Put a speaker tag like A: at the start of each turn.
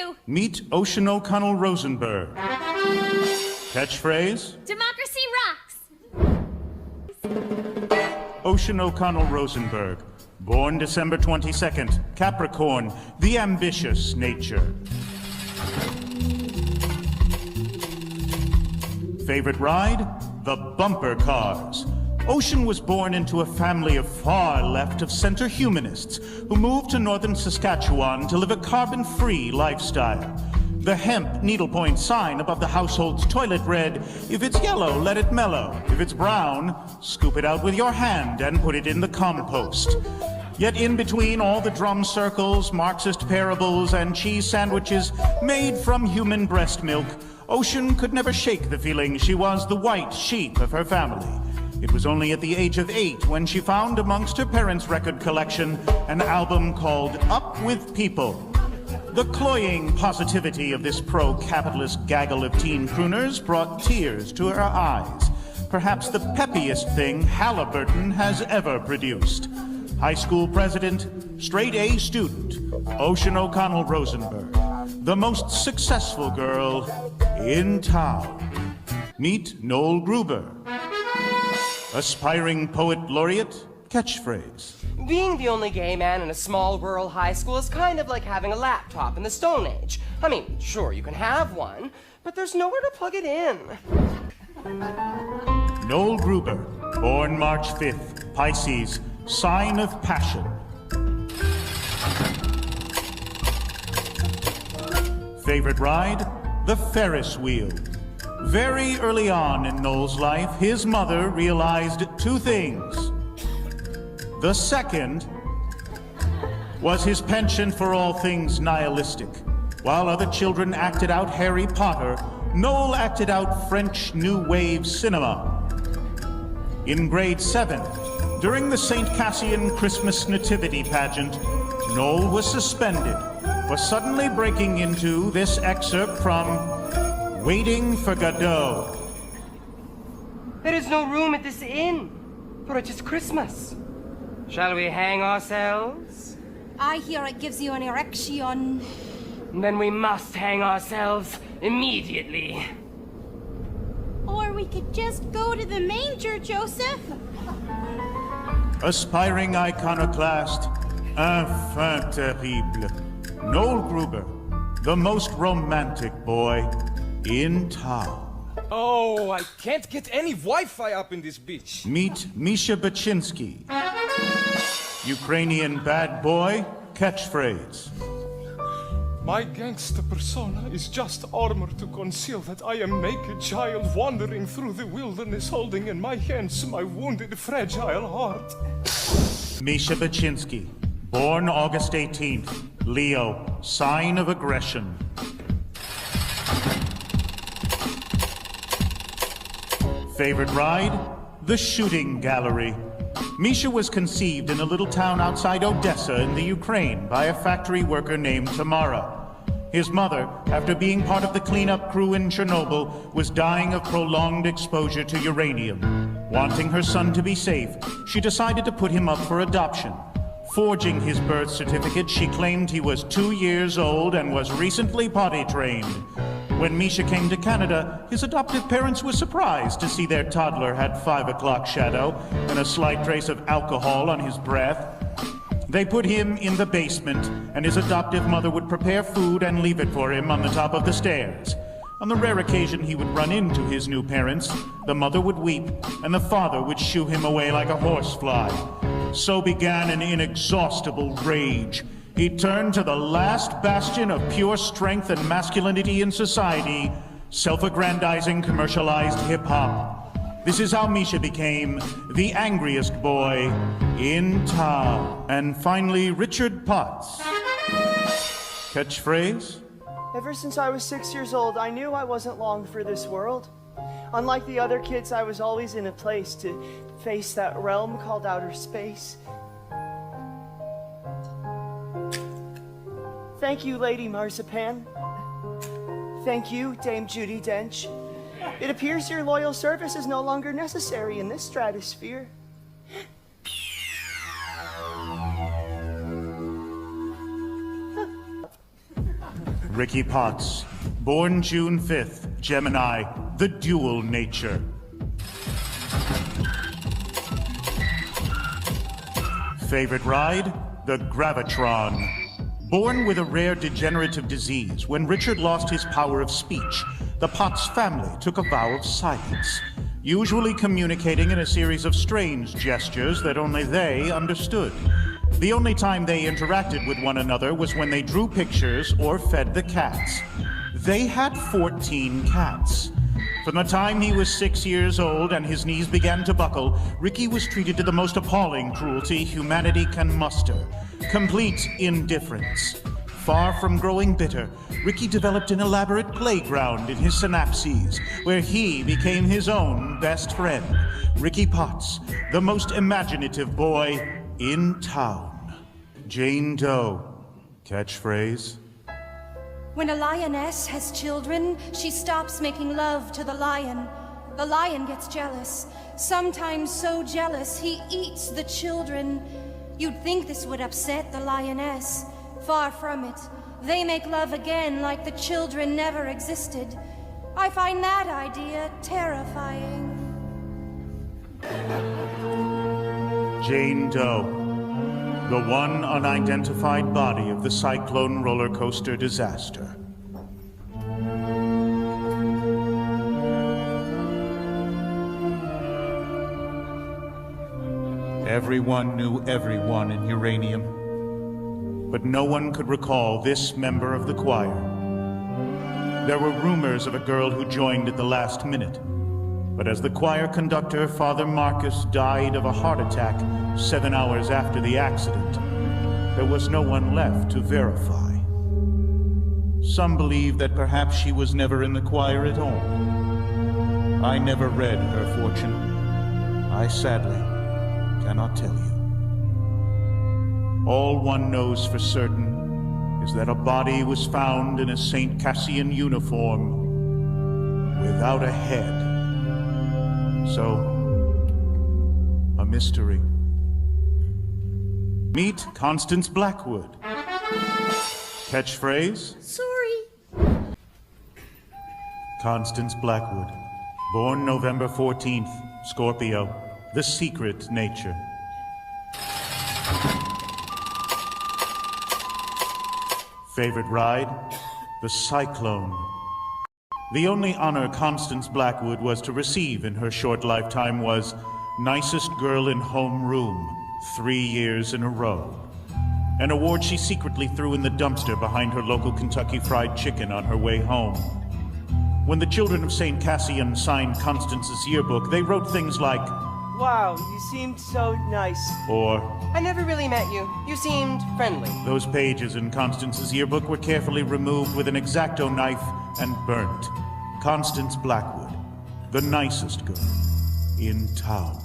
A: you.
B: Meet Ocean O'Connell Rosenberg. Catchphrase?
A: Democracy rocks.
B: Ocean O'Connell Rosenberg. Born December 22nd, Capricorn, the ambitious nature. Favorite ride? The bumper cars. Ocean was born into a family of far left-of-center humanists who moved to northern Saskatchewan to live a carbon-free lifestyle. The hemp needlepoint sign above the household's toilet read, "If it's yellow, let it mellow. If it's brown, scoop it out with your hand and put it in the compost." Yet in between all the drum circles, Marxist parables, and cheese sandwiches made from human breast milk, Ocean could never shake the feeling she was the white sheep of her family. It was only at the age of 8 when she found amongst her parents' record collection an album called Up With People. The cloying positivity of this pro-capitalist gaggle of teen crooners brought tears to her eyes. Perhaps the peppiest thing Halliburton has ever produced. High school president, straight A student, Ocean O'Connell Rosenberg. The most successful girl in town. Meet Noel Gruber. Aspiring poet laureate, catchphrase.
C: Being the only gay man in a small rural high school is kind of like having a laptop in the Stone Age. I mean, sure, you can have one, but there's nowhere to plug it in.
B: Noel Gruber, born March 5th, Pisces, sign of passion. Favorite ride? The Ferris wheel. Very early on in Noel's life, his mother realized two things. The second was his penchant for all things nihilistic. While other children acted out Harry Potter, Noel acted out French New Wave cinema. In grade 7, during the St. Cassian Christmas Nativity pageant, Noel was suspended for suddenly breaking into this excerpt from Waiting for Godot.
C: There is no room at this inn, for it is Christmas. Shall we hang ourselves?
A: I hear it gives you an erection.
C: Then we must hang ourselves immediately.
A: Or we could just go to the manger, Joseph.
B: Aspiring iconoclast, enfant terrible, Noel Gruber, the most romantic boy in town.
D: Oh, I can't get any Wi-Fi up in this bitch.
B: Meet Misha Baczynski. Ukrainian bad boy, catchphrase.
D: My gangster persona is just armor to conceal that I am naked child wandering through the wilderness holding in my hands my wounded, fragile heart.
B: Misha Baczynski, born August 18th, Leo, sign of aggression. Favorite ride? The shooting gallery. Misha was conceived in a little town outside Odessa in the Ukraine by a factory worker named Tamara. His mother, after being part of the cleanup crew in Chernobyl, was dying of prolonged exposure to uranium. Wanting her son to be safe, she decided to put him up for adoption. Forging his birth certificate, she claimed he was 2 years old and was recently potty trained. When Misha came to Canada, his adoptive parents were surprised to see their toddler had 5 o'clock shadow and a slight trace of alcohol on his breath. They put him in the basement, and his adoptive mother would prepare food and leave it for him on the top of the stairs. On the rare occasion he would run into his new parents, the mother would weep, and the father would shoo him away like a horsefly. So began an inexhaustible rage. He turned to the last bastion of pure strength and masculinity in society, self-aggrandizing commercialized hip-hop. This is how Misha became the angriest boy in town. And finally, Richard Potts. Catchphrase?
E: Ever since I was 6 years old, I knew I wasn't long for this world. Unlike the other kids, I was always in a place to face that realm called outer space. Thank you, Lady Marzipan. Thank you, Dame Judi Dench. It appears your loyal service is no longer necessary in this stratosphere.
B: Ricky Potts, born June 5th, Gemini, the dual nature. Favorite ride? The Gravitron. Born with a rare degenerative disease, when Richard lost his power of speech, the Potts family took a vow of silence, usually communicating in a series of strange gestures that only they understood. The only time they interacted with one another was when they drew pictures or fed the cats. They had 14 cats. From the time he was 6 years old and his knees began to buckle, Ricky was treated to the most appalling cruelty humanity can muster: complete indifference. Far from growing bitter, Ricky developed an elaborate playground in his synapses, where he became his own best friend. Ricky Potts, the most imaginative boy in town. Jane Doe. Catchphrase?
F: When a lioness has children, she stops making love to the lion. The lion gets jealous, sometimes so jealous he eats the children. You'd think this would upset the lioness. Far from it. They make love again like the children never existed. I find that idea terrifying.
B: Jane Doe. The one unidentified body of the cyclone roller coaster disaster. Everyone knew everyone in Uranium, but no one could recall this member of the choir. There were rumors of a girl who joined at the last minute, but as the choir conductor, Father Marcus, died of a heart attack 7 hours after the accident, there was no one left to verify. Some believe that perhaps she was never in the choir at all. I never read her fortune. I sadly cannot tell you. All one knows for certain is that a body was found in a St. Cassian uniform without a head. So, a mystery. Meet Constance Blackwood. Catchphrase?
A: Sorry.
B: Constance Blackwood, born November 14th, Scorpio, the secret nature. Favorite ride? The Cyclone. The only honor Constance Blackwood was to receive in her short lifetime was Nicest Girl in Homeroom, 3 years in a row. An award she secretly threw in the dumpster behind her local Kentucky Fried Chicken on her way home. When the children of St. Cassian signed Constance's yearbook, they wrote things like,
E: Wow, you seemed so nice.
B: or,
C: I never really met you. You seemed friendly.
B: those pages in Constance's yearbook were carefully removed with an X-Acto knife and burnt. Constance Blackwood, the nicest girl in town.